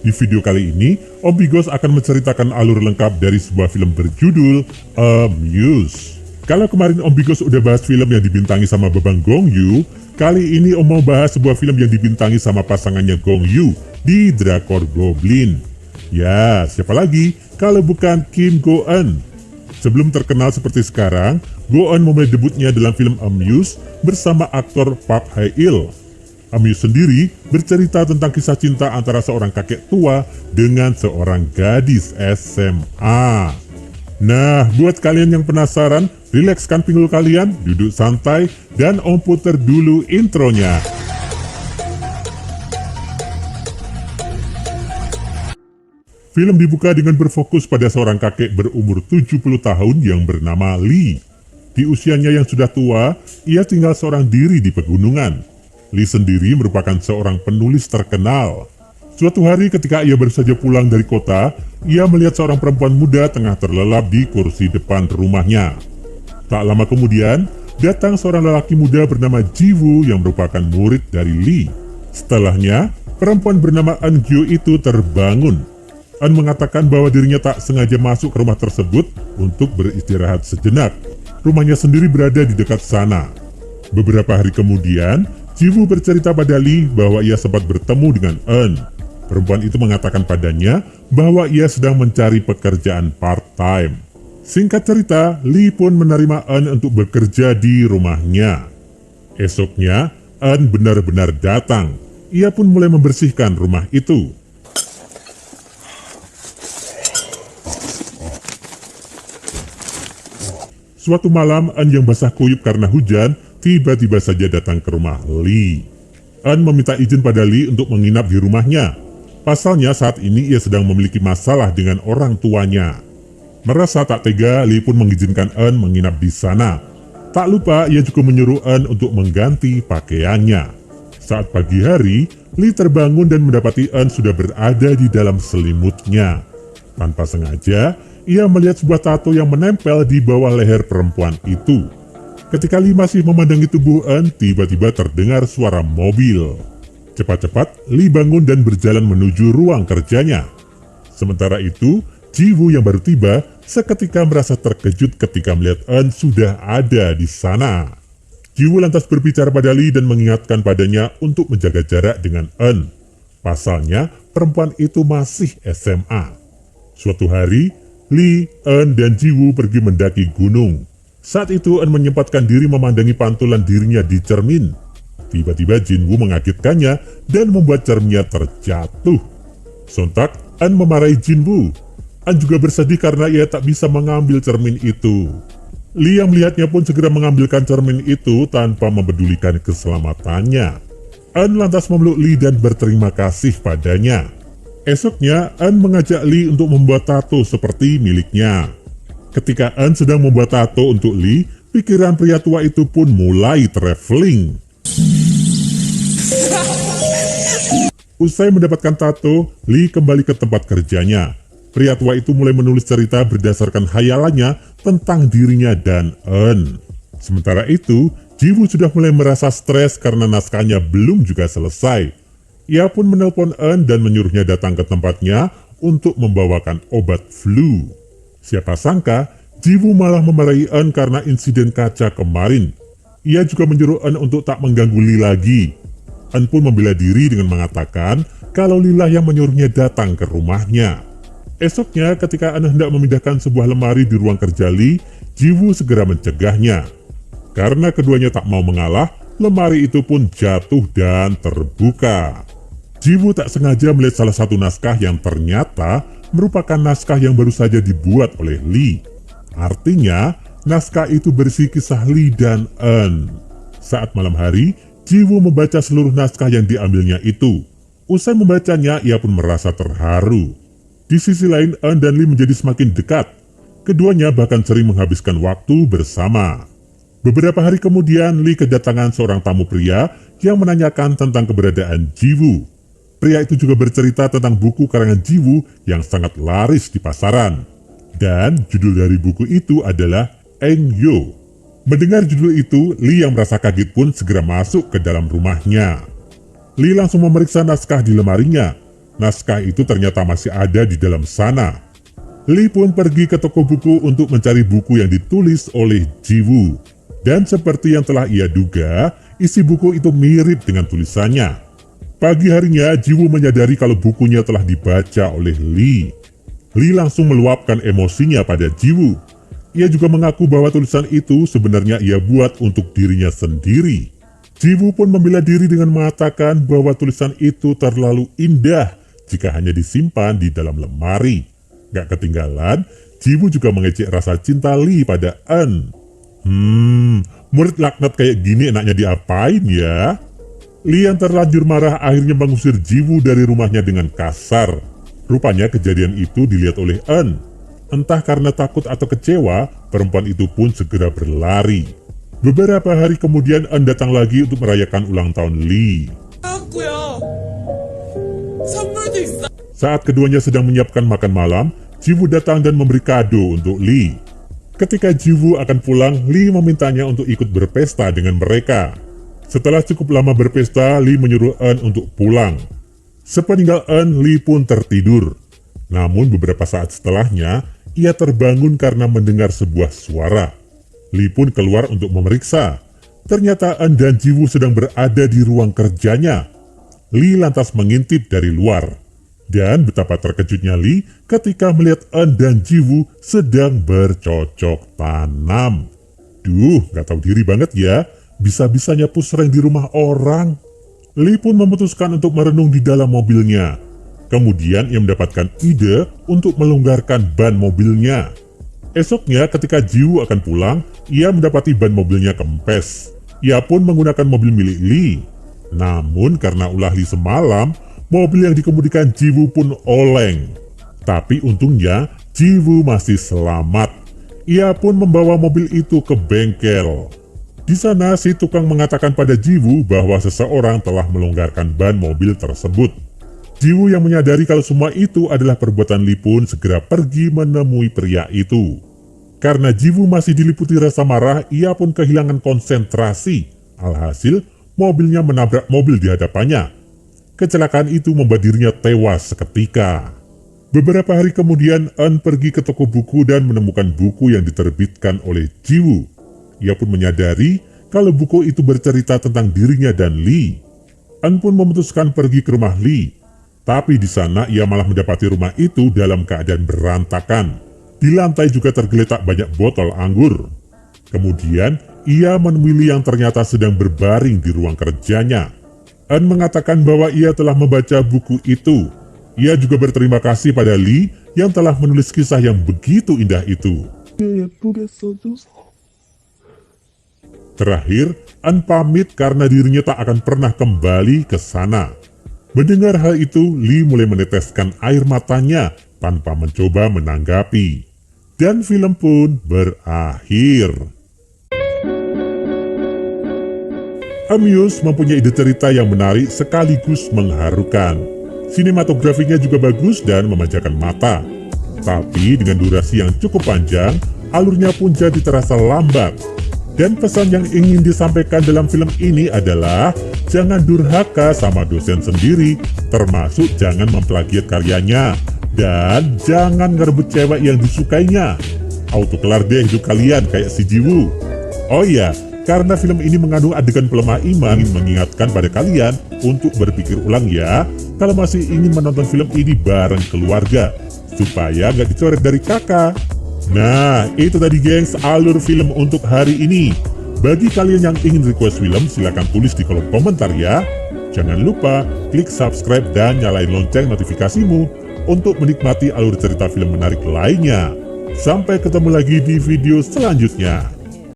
Di video kali ini, Om Bigos akan menceritakan alur lengkap dari sebuah film berjudul Amuse. Kalau kemarin Om Bigos udah bahas film yang dibintangi sama Bebang Gong Yoo, kali ini Om mau bahas sebuah film yang dibintangi sama pasangannya Gong Yoo di Drakor Goblin. Ya, siapa lagi kalau bukan Kim Go Eun. Sebelum terkenal seperti sekarang, Go Eun memulai debutnya dalam film Amuse bersama aktor Park Hae Il. Amuse sendiri bercerita tentang kisah cinta antara seorang kakek tua dengan seorang gadis SMA. Nah, buat kalian yang penasaran, rilekskan pinggul kalian, duduk santai, dan Om puter dulu intronya. Film dibuka dengan berfokus pada seorang kakek berumur 70 tahun yang bernama Lee. Di usianya yang sudah tua, ia tinggal seorang diri di pegunungan. Lee sendiri merupakan seorang penulis terkenal. Suatu hari ketika ia baru saja pulang dari kota, ia melihat seorang perempuan muda tengah terlelap di kursi depan rumahnya. Tak lama kemudian, datang seorang lelaki muda bernama Ji-woo yang merupakan murid dari Lee. Setelahnya, perempuan bernama Eun Gyo itu terbangun. Eun mengatakan bahwa dirinya tak sengaja masuk ke rumah tersebut untuk beristirahat sejenak. Rumahnya sendiri berada di dekat sana. Beberapa hari kemudian, Ji-woo bercerita pada Lee bahwa ia sempat bertemu dengan Eun. Perempuan itu mengatakan padanya bahwa ia sedang mencari pekerjaan part-time. Singkat cerita, Lee pun menerima Eun untuk bekerja di rumahnya. Esoknya, Eun benar-benar datang. Ia pun mulai membersihkan rumah itu. Suatu malam, Eun yang basah kuyup karena hujan, tiba-tiba saja datang ke rumah Lee. Eun meminta izin pada Lee untuk menginap di rumahnya. Pasalnya saat ini ia sedang memiliki masalah dengan orang tuanya. Merasa tak tega, Lee pun mengizinkan Eun menginap di sana. Tak lupa ia juga menyuruh Eun untuk mengganti pakaiannya. Saat pagi hari, Lee terbangun dan mendapati Eun sudah berada di dalam selimutnya. Tanpa sengaja, ia melihat sebuah tato yang menempel di bawah leher perempuan itu. Ketika Lee masih memandangi tubuh Eun, tiba-tiba terdengar suara mobil. Cepat-cepat, Lee bangun dan berjalan menuju ruang kerjanya. Sementara itu, Ji-woo yang baru tiba, seketika merasa terkejut ketika melihat Eun sudah ada di sana. Ji-woo lantas berbicara pada Lee dan mengingatkan padanya untuk menjaga jarak dengan Eun. Pasalnya, perempuan itu masih SMA. Suatu hari, Lee, Eun, dan Ji-woo pergi mendaki gunung. Saat itu Eun menyempatkan diri memandangi pantulan dirinya di cermin. Tiba-tiba Jin-woo mengagetkannya dan membuat cerminnya terjatuh. Sontak, Eun memarahi Jin-woo. Eun juga bersedih karena ia tak bisa mengambil cermin itu. Lee yang melihatnya pun segera mengambilkan cermin itu tanpa mempedulikan keselamatannya. Eun lantas memeluk Lee dan berterima kasih padanya. Esoknya, Eun mengajak Lee untuk membuat tato seperti miliknya. Ketika Eun sedang membuat tato untuk Lee, pikiran pria tua itu pun mulai traveling. Usai mendapatkan tato, Lee kembali ke tempat kerjanya. Pria tua itu mulai menulis cerita berdasarkan hayalannya tentang dirinya dan Eun. Sementara itu, Ji-woo sudah mulai merasa stres karena naskahnya belum juga selesai. Ia pun menelpon Eun dan menyuruhnya datang ke tempatnya untuk membawakan obat flu. Siapa sangka, Ji-woo malah memarahi Eun karena insiden kaca kemarin. Ia juga menyuruh Eun untuk tak mengganggu Lee lagi. Eun pun membela diri dengan mengatakan kalau Lee lah yang menyuruhnya datang ke rumahnya. Esoknya, ketika Eun hendak memindahkan sebuah lemari di ruang kerja Lee, Ji-woo segera mencegahnya. Karena keduanya tak mau mengalah, lemari itu pun jatuh dan terbuka. Ji-woo tak sengaja melihat salah satu naskah yang ternyata merupakan naskah yang baru saja dibuat oleh Lee. Artinya, naskah itu berisi kisah Lee dan Eun. Saat malam hari, Ji-woo membaca seluruh naskah yang diambilnya itu. Usai membacanya, ia pun merasa terharu. Di sisi lain, Eun dan Lee menjadi semakin dekat. Keduanya bahkan sering menghabiskan waktu bersama. Beberapa hari kemudian, Lee kedatangan seorang tamu pria yang menanyakan tentang keberadaan Ji-woo. Pria itu juga bercerita tentang buku karangan Ji-woo yang sangat laris di pasaran. Dan judul dari buku itu adalah Engyo. Mendengar judul itu, Lee yang merasa kaget pun segera masuk ke dalam rumahnya. Lee langsung memeriksa naskah di lemarinya. Naskah itu ternyata masih ada di dalam sana. Lee pun pergi ke toko buku untuk mencari buku yang ditulis oleh Ji-woo. Dan seperti yang telah ia duga, isi buku itu mirip dengan tulisannya. Pagi harinya, Ji-woo menyadari kalau bukunya telah dibaca oleh Lee. Lee langsung meluapkan emosinya pada Ji-woo. Ia juga mengaku bahwa tulisan itu sebenarnya ia buat untuk dirinya sendiri. Ji-woo pun membela diri dengan mengatakan bahwa tulisan itu terlalu indah jika hanya disimpan di dalam lemari. Gak ketinggalan, Ji-woo juga mengejek rasa cinta Lee pada Eun. Murid laknat kayak gini enaknya diapain ya? Lee yang terlanjur marah akhirnya mengusir Ji-woo dari rumahnya dengan kasar. Rupanya kejadian itu dilihat oleh Eun. Entah karena takut atau kecewa, perempuan itu pun segera berlari. Beberapa hari kemudian Eun datang lagi untuk merayakan ulang tahun Lee. Saat keduanya sedang menyiapkan makan malam, Ji-woo datang dan memberi kado untuk Lee. Ketika Ji-woo akan pulang, Lee memintanya untuk ikut berpesta dengan mereka. Setelah cukup lama berpesta, Lee menyuruh Eun untuk pulang. Sepeninggal Eun, Lee pun tertidur. Namun beberapa saat setelahnya, ia terbangun karena mendengar sebuah suara. Lee pun keluar untuk memeriksa. Ternyata Eun dan Ji-woo sedang berada di ruang kerjanya. Lee lantas mengintip dari luar. Dan betapa terkejutnya Lee ketika melihat Eun dan Ji-woo sedang bercocok tanam. Duh, gak tahu diri banget ya, bisa-bisanya push rank di rumah orang. Lee pun memutuskan untuk merenung di dalam mobilnya. Kemudian ia mendapatkan ide untuk melonggarkan ban mobilnya. Esoknya ketika Ji-woo akan pulang, ia mendapati ban mobilnya kempes. Ia pun menggunakan mobil milik Lee. Namun karena ulah Lee semalam, mobil yang dikemudikan Ji-woo pun oleng. Tapi untungnya Ji-woo masih selamat. Ia pun membawa mobil itu ke bengkel. Di sana si tukang mengatakan pada Ji-woo bahwa seseorang telah melonggarkan ban mobil tersebut. Ji-woo yang menyadari kalau semua itu adalah perbuatan Lee pun segera pergi menemui pria itu. Karena Ji-woo masih diliputi rasa marah, ia pun kehilangan konsentrasi. Alhasil, mobilnya menabrak mobil di hadapannya. Kecelakaan itu membuat dirinya tewas seketika. Beberapa hari kemudian, Eun pergi ke toko buku dan menemukan buku yang diterbitkan oleh Ji-woo. Ia pun menyadari kalau buku itu bercerita tentang dirinya dan Lee. Eun pun memutuskan pergi ke rumah Lee. Tapi di sana ia malah mendapati rumah itu dalam keadaan berantakan. Di lantai juga tergeletak banyak botol anggur. Kemudian, ia menemui Lee yang ternyata sedang berbaring di ruang kerjanya. Eun mengatakan bahwa ia telah membaca buku itu. Ia juga berterima kasih pada Lee yang telah menulis kisah yang begitu indah itu. Terakhir, Eun pamit karena dirinya tak akan pernah kembali ke sana. Mendengar hal itu, Lee mulai meneteskan air matanya tanpa mencoba menanggapi. Dan film pun berakhir. Amuse mempunyai ide cerita yang menarik sekaligus mengharukan. Sinematografinya juga bagus dan memanjakan mata. Tapi dengan durasi yang cukup panjang, alurnya pun jadi terasa lambat. Dan pesan yang ingin disampaikan dalam film ini adalah jangan durhaka sama dosen sendiri, termasuk jangan memplagiat karyanya. Dan jangan ngerebut cewek yang disukainya. Auto kelar deh hidup kalian kayak si Ji-woo. Oh iya, karena film ini mengandung adegan pelemah iman, ingin mengingatkan pada kalian untuk berpikir ulang ya, kalau masih ingin menonton film ini bareng keluarga, supaya gak dicoret dari kakak. Nah, itu tadi gengs alur film untuk hari ini. Bagi kalian yang ingin request film, silahkan tulis di kolom komentar ya. Jangan lupa klik subscribe dan nyalain lonceng notifikasimu untuk menikmati alur cerita film menarik lainnya. Sampai ketemu lagi di video selanjutnya.